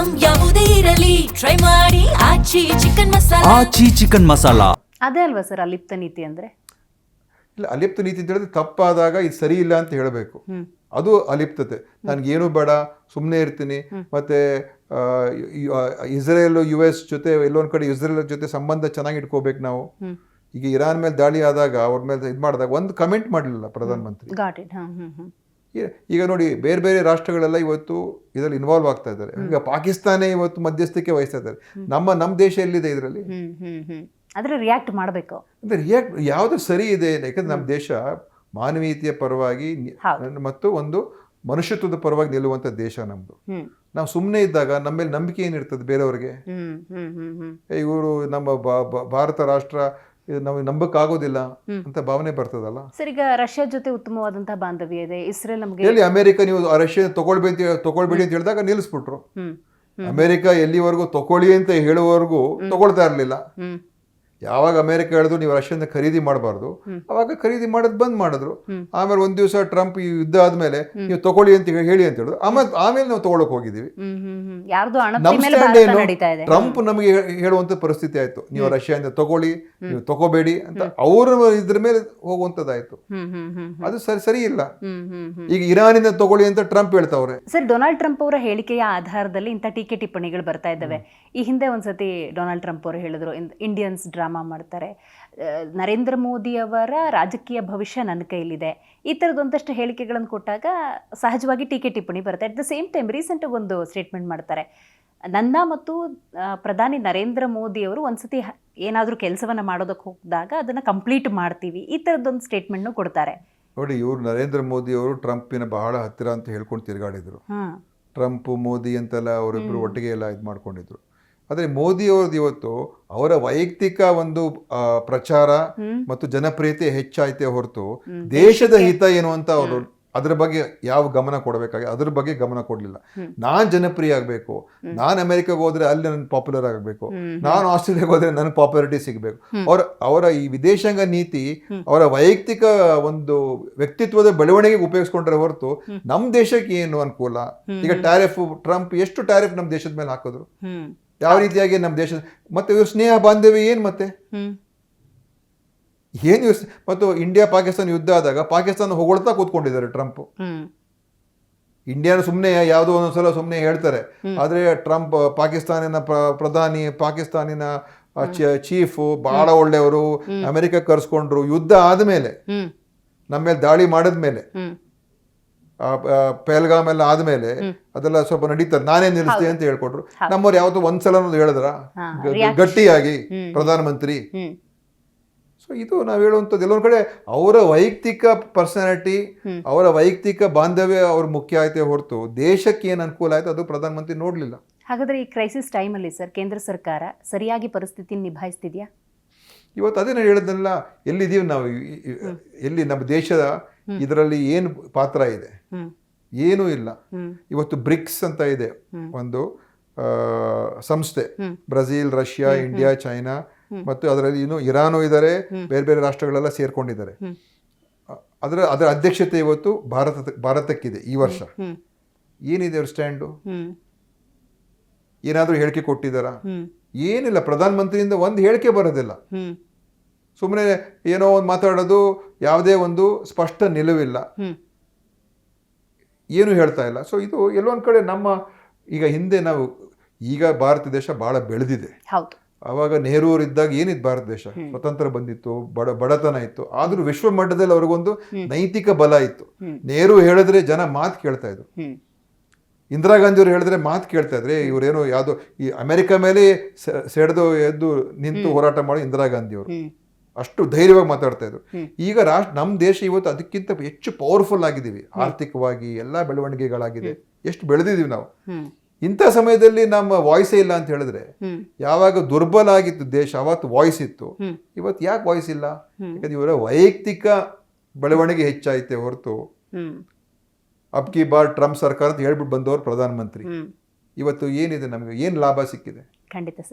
Item ಯಾವುದೇ ಇರಲಿ try ಮಾಡಿ ಆಚಿ ಚಿಕನ್ ಮಸಾಲಾ. ಆಚಿ ಚಿಕನ್ ಮಸಾಲಾ. ಅದೇ ಅಲ್ವಾ ಸರ್ ಅಲಿಪ್ತ ನೀತಿ ಅಂದ್ರೆ? ಇಲ್ಲ, ಅಲಿಪ್ತ ನೀತಿ ಅಂತ ಹೇಳಿದ್ರೆ ತಪ್ಪಾದಾಗ ಇದು ಸರಿ ಇಲ್ಲ ಅಂತ ಹೇಳಬೇಕು, ಅದು ಅಲಿಪ್ತತೆ. ನನಗೇನು ಬೇಡ, ಸುಮ್ಮನೆ ಇರ್ತೀನಿ. ಮತ್ತೆ ಇಸ್ರೇಲ್ US ಜೊತೆ ಎಲ್ಲೊಂದು ಕಡೆ ಇಸ್ರೇಲ್ ಜೊತೆ ಸಂಬಂಧ ಚೆನ್ನಾಗಿ ಇಟ್ಕೋಬೇಕು ನಾವು. ಈಗ ಇರಾನ್ ಮೇಲೆ ದಾಳಿ ಆದಾಗ ಅವ್ರ ಮೇಲೆ ಇದು ಮಾಡಿದಾಗ ಒಂದು ಕಮೆಂಟ್ ಮಾಡಲಿಲ್ಲ ಪ್ರಧಾನಮಂತ್ರಿ. ಈಗ ನೋಡಿ, ಬೇರೆ ಬೇರೆ ರಾಷ್ಟ್ರಗಳೆಲ್ಲ ಇವತ್ತು ಇದರಲ್ಲಿ ಇನ್ವಾಲ್ವ್ ಆಗ್ತಾ ಇದ್ದಾರೆ. ಈಗ ಪಾಕಿಸ್ತಾನ ಇವತ್ತು ಮಧ್ಯಸ್ಥಿಕೆ ವಹಿಸ್ತಾ ಇದ್ದಾರೆ. ನಮ್ಮ ದೇಶ ಎಲ್ಲಿದೆ ಇದರಲ್ಲಿ? ಆದರೆ ರಿಯಾಕ್ಟ್ ಮಾಡಬೇಕು. ಅಂದರೆ ರಿಯಾಕ್ಟ್ ಯಾವುದು ಸರಿ ಇದೆ, ಯಾಕಂದ್ರೆ ನಮ್ಮ ದೇಶ ಮಾನವೀಯತೆಯ ಪರವಾಗಿ ಮತ್ತು ಒಂದು ಮನುಷ್ಯತ್ವದ ಪರವಾಗಿ ನಿಲ್ಲುವಂಥ ದೇಶ ನಮ್ಮದು. ನಾವು ಸುಮ್ಮನೆ ಇದ್ದಾಗ ನಮ್ಮ ಮೇಲೆ ನಂಬಿಕೆ ಏನಿರ್ತದೆ ಬೇರೆಯವ್ರಿಗೆ? ಇವರು ನಮ್ಮ ಭಾರತ ರಾಷ್ಟ್ರ ನಮಗೆ ನಂಬಕ್ಕಾಗೋದಿಲ್ಲ ಅಂತ ಭಾವನೆ ಬರ್ತದಲ್ಲ ಸರ್. ಈಗ ರಷ್ಯಾ ಜೊತೆ ಉತ್ತಮವಾದಂತಹ ಬಾಂಧವ್ಯ ಇದೆ, ಇಸ್ರೇಲ್ ನಮಗೆ. ಎಲ್ಲಿ ಅಮೆರಿಕ ನೀವು ರಷ್ಯಾ ತಗೊಳ್ಬೇಡಿ ಅಂತ ಹೇಳಿದಾಗ ನಿಲ್ಲಿಸ್ಬಿಟ್ರು. ಅಮೆರಿಕ ಎಲ್ಲಿವರೆಗೂ ತಗೊಳ್ಳಿ ಅಂತ ಹೇಳುವವರೆಗೂ ತಗೊಳ್ತಾ ಇರಲಿಲ್ಲ. ಯಾವಾಗ ಅಮೆರಿಕ ಹೇಳಿದ್ರು ನೀವು ರಷ್ಯಾದಿಂದ ಖರೀದಿ ಮಾಡಬಾರ್ದು, ಅವಾಗ ಖರೀದಿ ಮಾಡೋದು ಬಂದ್ ಮಾಡಿದ್ರು. ಆಮೇಲೆ ಒಂದ್ ದಿವಸ ಟ್ರಂಪ್ ಈ ಯುದ್ಧ ಆದ್ಮೇಲೆ ನೀವು ತಗೊಳ್ಳಿ ಅಂತ ಹೇಳಿ ಅಂತ ಹೇಳಿದ್ರು. ಆಮೇಲೆ ನಾವು ತಗೊಳಕ್ ಹೋಗಿದ್ದೀವಿ. ನಮ್ಮ ಸ್ಟ್ಯಾಂಡ್ ಏನು? ಟ್ರಂಪ್ ನಮಗೆ ಹೇಳುವಂತ ಪರಿಸ್ಥಿತಿ ಆಯ್ತು, ನೀವು ರಷ್ಯಾದಿಂದ ತಗೊಳ್ಳಿ, ನೀವು ತಗೋಬೇಡಿ ಅಂತ ಅವರು ಇದ್ರ ಮೇಲೆ ಹೋಗುವಂತದ್ದಾಯ್ತು. ಅದು ಸರಿ ಇಲ್ಲ. ಈಗ ಇರಾನಿಂದ ತಗೊಳ್ಳಿ ಅಂತ ಟ್ರಂಪ್ ಹೇಳ್ತಾವ್ರೆ. ಸರ್, ಡೊನಾಲ್ಡ್ ಟ್ರಂಪ್ ಅವರ ಹೇಳಿಕೆಯ ಆಧಾರದಲ್ಲಿ ಇಂಥ ಟೀಕೆ ಟಿಪ್ಪಣಿಗಳು ಬರ್ತಾ ಇದ್ದಾವೆ. ಈ ಹಿಂದೆ ಒಂದ್ಸತಿ ಡೊನಾಲ್ಡ್ ಟ್ರಂಪ್ ಅವರು ಹೇಳಿದ್ರು, ಇಂಡಿಯನ್ಸ್ ಡ್ರಾಮಾ ಮಾಡ್ತಾರೆ, ನರೇಂದ್ರ ಮೋದಿ ಅವರ ರಾಜಕೀಯ ಭವಿಷ್ಯ ನನ್ನ ಕೈಲಿದೆ. ಈ ಥರದೊಂದಷ್ಟು ಹೇಳಿಕೆಗಳನ್ನು ಕೊಟ್ಟಾಗ ಸಹಜವಾಗಿ ಟೀಕೆ ಟಿಪ್ಪಣಿ ಬರುತ್ತೆ. ಅಟ್ ದ ಸೇಮ್ ಟೈಮ್ ರೀಸೆಂಟಾಗಿ ಒಂದು ಸ್ಟೇಟ್ಮೆಂಟ್ ಮಾಡ್ತಾರೆ, ನನ್ನ ಮತ್ತು ಪ್ರಧಾನಿ ನರೇಂದ್ರ ಮೋದಿ ಅವರು ಒಂದ್ಸತಿ ಏನಾದರೂ ಕೆಲಸವನ್ನು ಮಾಡೋದಕ್ಕೆ ಹೋಗಿದಾಗ ಅದನ್ನು ಕಂಪ್ಲೀಟ್ ಮಾಡ್ತೀವಿ, ಈ ಥರದ್ದೊಂದು ಸ್ಟೇಟ್ಮೆಂಟ್ನು ಕೊಡ್ತಾರೆ. ನೋಡಿ, ಇವರು ನರೇಂದ್ರ ಮೋದಿ ಅವರು ಟ್ರಂಪಿನ ಬಹಳ ಹತ್ತಿರ ಅಂತ ಹೇಳ್ಕೊಂಡು ತಿರುಗಾಡಿದ್ರು. ಟ್ರಂಪ್ ಮೋದಿ ಅಂತೆಲ್ಲ ಅವರಿಬ್ಬರು ಒಟ್ಟಿಗೆ ಎಲ್ಲ ಇದು ಮಾಡ್ಕೊಂಡಿದ್ರು. ಆದರೆ ಮೋದಿ ಅವ್ರದ್ದು ಇವತ್ತು ಅವರ ವೈಯಕ್ತಿಕ ಒಂದು ಪ್ರಚಾರ ಮತ್ತು ಜನಪ್ರಿಯತೆ ಹೆಚ್ಚಾಯ್ತೆ ಹೊರತು ದೇಶದ ಹಿತ ಏನು ಅಂತ ಅವರು ಅದ್ರ ಬಗ್ಗೆ ಯಾವ ಗಮನ ಕೊಡಬೇಕಾಗಿ ಅದ್ರ ಬಗ್ಗೆ ಗಮನ ಕೊಡಲಿಲ್ಲ. ನಾನ್ ಜನಪ್ರಿಯ ಆಗಬೇಕು, ನಾನು ಅಮೆರಿಕಾಗೆ ಹೋದ್ರೆ ಅಲ್ಲಿ ನನ್ನ ಪಾಪ್ಯುಲರ್ ಆಗಬೇಕು, ನಾನು ಆಸ್ಟ್ರೇಲಿಯಾಗೆ ಹೋದ್ರೆ ನನಗೆ ಪಾಪ್ಯುಲಾರಿಟಿ ಸಿಗಬೇಕು. ಅವರ ಈ ವಿದೇಶಾಂಗ ನೀತಿ ಅವರ ವೈಯಕ್ತಿಕ ಒಂದು ವ್ಯಕ್ತಿತ್ವದ ಬೆಳವಣಿಗೆಗೆ ಉಪಯೋಗಿಸ್ಕೊಂಡ್ರೆ ಹೊರತು ನಮ್ಮ ದೇಶಕ್ಕೆ ಏನು ಅನುಕೂಲ? ಈಗ ಟ್ಯಾರಿಫ್, ಟ್ರಂಪ್ ಎಷ್ಟು ಟ್ಯಾರಿಫ್ ನಮ್ಮ ದೇಶದ ಮೇಲೆ ಹಾಕಿದ್ರು, ಯಾವ ರೀತಿಯಾಗಿ ನಮ್ಮ ದೇಶದ ಮತ್ತೆ ಇವ್ರ ಸ್ನೇಹ ಬಾಂಧವ್ಯ ಏನು ಮತ್ತೆ ಏನು? ಮತ್ತು ಇಂಡಿಯಾ ಪಾಕಿಸ್ತಾನ ಯುದ್ಧ ಆದಾಗ ಪಾಕಿಸ್ತಾನ ಹೊಗಳ್ತಾ ಕೂತ್ಕೊಂಡಿದ್ದಾರೆ ಟ್ರಂಪ್. ಇಂಡಿಯಾನ ಸುಮ್ಮನೆ ಯಾವುದೋ ಒಂದೊಂದ್ಸಲ ಸುಮ್ಮನೆ ಹೇಳ್ತಾರೆ, ಆದರೆ ಟ್ರಂಪ್ ಪಾಕಿಸ್ತಾನಿನ ಪ್ರಧಾನಿ, ಪಾಕಿಸ್ತಾನಿನ ಚೀಫ್ ಬಹಳ ಒಳ್ಳೆಯವರು, ಅಮೆರಿಕ ಕರ್ಸ್ಕೊಂಡ್ರು. ಯುದ್ಧ ಆದ್ಮೇಲೆ ನಮ್ಮ ಮೇಲೆ ದಾಳಿ ಮಾಡಿದ್ಮೇಲೆ, ಪೆಹಲ್ಗಾಮ್ ಎಲ್ಲ ಆದ್ಮೇಲೆ ಅದೆಲ್ಲ ಸ್ವಲ್ಪ ನಡೀತಾರೆ, ನಾನೇ ನಿಲ್ಲಿಸ್ತೆ ಅಂತ ಹೇಳ್ಕೊಟ್ರು. ನಮ್ಮವ್ರು ಯಾವತ್ತೂ ಒಂದ್ಸಲ ಹೇಳಿದ್ರ ಗಟ್ಟಿಯಾಗಿ ಪ್ರಧಾನಮಂತ್ರಿ? ಸೊ ಇದು ನಾವು ಹೇಳುವಂಥದ್ದು ಎಲ್ಲೊಂದು ಕಡೆ ಅವರ ವೈಯಕ್ತಿಕ ಪರ್ಸನಾಲಿಟಿ, ಅವರ ವೈಯಕ್ತಿಕ ಬಾಂಧವ್ಯ ಅವ್ರ ಮುಖ್ಯ ಆಯ್ತೆ ಹೊರತು ದೇಶಕ್ಕೆ ಏನು ಅನುಕೂಲ ಆಯ್ತು ಅದು ಪ್ರಧಾನಮಂತ್ರಿ ನೋಡ್ಲಿಲ್ಲ. ಹಾಗಾದ್ರೆ ಈ ಕ್ರೈಸಿಸ್ ಟೈಮಲ್ಲಿ ಸರ್ ಕೇಂದ್ರ ಸರ್ಕಾರ ಸರಿಯಾಗಿ ಪರಿಸ್ಥಿತಿ ನಿಭಾಯಿಸ್ತಿದ್ಯಾ? ಇವತ್ತು ಅದೇ ನಾನು ಹೇಳೋದನ್ನೆಲ್ಲ, ಎಲ್ಲಿದ್ದೀವಿ ನಾವು, ಎಲ್ಲಿ ನಮ್ಮ ದೇಶದ ಇದರಲ್ಲಿ ಏನು ಪಾತ್ರ ಇದೆ? ಏನೂ ಇಲ್ಲ. ಇವತ್ತು ಬ್ರಿಕ್ಸ್ ಅಂತ ಇದೆ ಒಂದು ಸಂಸ್ಥೆ, ಬ್ರೆಜಿಲ್, ರಷ್ಯಾ, ಇಂಡಿಯಾ, ಚೈನಾ ಮತ್ತು ಅದರಲ್ಲಿ ಇನ್ನು ಇರಾನು ಇದ್ದಾರೆ, ಬೇರೆ ಬೇರೆ ರಾಷ್ಟ್ರಗಳೆಲ್ಲ ಸೇರ್ಕೊಂಡಿದ್ದಾರೆ. ಅದರ ಅಧ್ಯಕ್ಷತೆ ಇವತ್ತು ಭಾರತಕ್ಕಿದೆ ಈ ವರ್ಷ. ಏನಿದೆ ಅವ್ರ ಸ್ಟ್ಯಾಂಡು? ಏನಾದರೂ ಹೇಳಿಕೆ ಕೊಟ್ಟಿದ್ದಾರಾ? ಏನಿಲ್ಲ. ಪ್ರಧಾನಮಂತ್ರಿಯಿಂದ ಒಂದು ಹೇಳಿಕೆ ಬರೋದಿಲ್ಲ, ಸುಮ್ಮನೆ ಏನೋ ಒಂದು ಮಾತಾಡೋದು, ಯಾವುದೇ ಒಂದು ಸ್ಪಷ್ಟ ನಿಲುವಿಲ್ಲ, ಏನು ಹೇಳ್ತಾ ಇಲ್ಲ. ಸೊ ಇದು ಎಲ್ಲೊಂದು ಕಡೆ ನಮ್ಮ ಹಿಂದೆ ನಾವು ಈಗ ಭಾರತ ದೇಶ ಬಹಳ ಬೆಳೆದಿದೆ. ಅವಾಗ ನೆಹರು ಅವರು ಇದ್ದಾಗ ಏನಿತ್ತು ಭಾರತ ದೇಶ? ಸ್ವತಂತ್ರ ಬಂದಿತ್ತು, ಬಡತನ ಇತ್ತು, ಆದ್ರೂ ವಿಶ್ವ ಮಟ್ಟದಲ್ಲಿ ಅವ್ರಿಗೊಂದು ನೈತಿಕ ಬಲ ಇತ್ತು. ನೆಹರು ಹೇಳಿದ್ರೆ ಜನ ಮಾತು ಕೇಳ್ತಾ ಇದ್ರು, ಇಂದಿರಾ ಗಾಂಧಿ ಅವರು ಹೇಳಿದ್ರೆ ಮಾತು ಕೇಳ್ತಾ ಇದ್ರೆ. ಇವರೇನು ಯಾವುದೋ ಈ ಅಮೆರಿಕ ಮೇಲೆ ಸೆಳೆದು ಎದ್ದು ನಿಂತು ಹೋರಾಟ ಮಾಡಿ ಇಂದಿರಾ ಗಾಂಧಿ ಅವರು ಅಷ್ಟು ಧೈರ್ಯವಾಗಿ ಮಾತಾಡ್ತಾ ಇದ್ರು. ಈಗ ನಮ್ಮ ದೇಶ ಇವತ್ತು ಅದಕ್ಕಿಂತ ಹೆಚ್ಚು ಪವರ್ಫುಲ್ ಆಗಿದ್ದೀವಿ, ಆರ್ಥಿಕವಾಗಿ ಎಲ್ಲ ಬೆಳವಣಿಗೆಗಳಾಗಿದೆ, ಎಷ್ಟು ಬೆಳೆದಿದ್ದೀವಿ ನಾವು. ಇಂಥ ಸಮಯದಲ್ಲಿ ನಮ್ಮ ವಾಯ್ಸೇ ಇಲ್ಲ ಅಂತ ಹೇಳಿದ್ರೆ, ಯಾವಾಗ ದುರ್ಬಲ ಆಗಿತ್ತು ದೇಶ ಅವತ್ತು ವಾಯ್ಸ್ ಇತ್ತು, ಇವತ್ತು ಯಾಕೆ ವಾಯ್ಸ್ ಇಲ್ಲ? ಯಾಕಂದ್ರೆ ಇವರ ವೈಯಕ್ತಿಕ ಬೆಳವಣಿಗೆ ಹೆಚ್ಚಾಯ್ತೆ ಹೊರತು ಅಬ್ ಕಿ ಬಾರ್ ಟ್ರಂಪ್ ಸರ್ಕಾರ ಅಂತ ಹೇಳ್ಬಿಟ್ಟು ಬಂದವರು ಪ್ರಧಾನಮಂತ್ರಿ. ಇವತ್ತು ಏನಿದೆ, ನಮಗೆ ಏನು ಲಾಭ ಸಿಕ್ಕಿದೆ? ಖಂಡಿತ ಸರ್.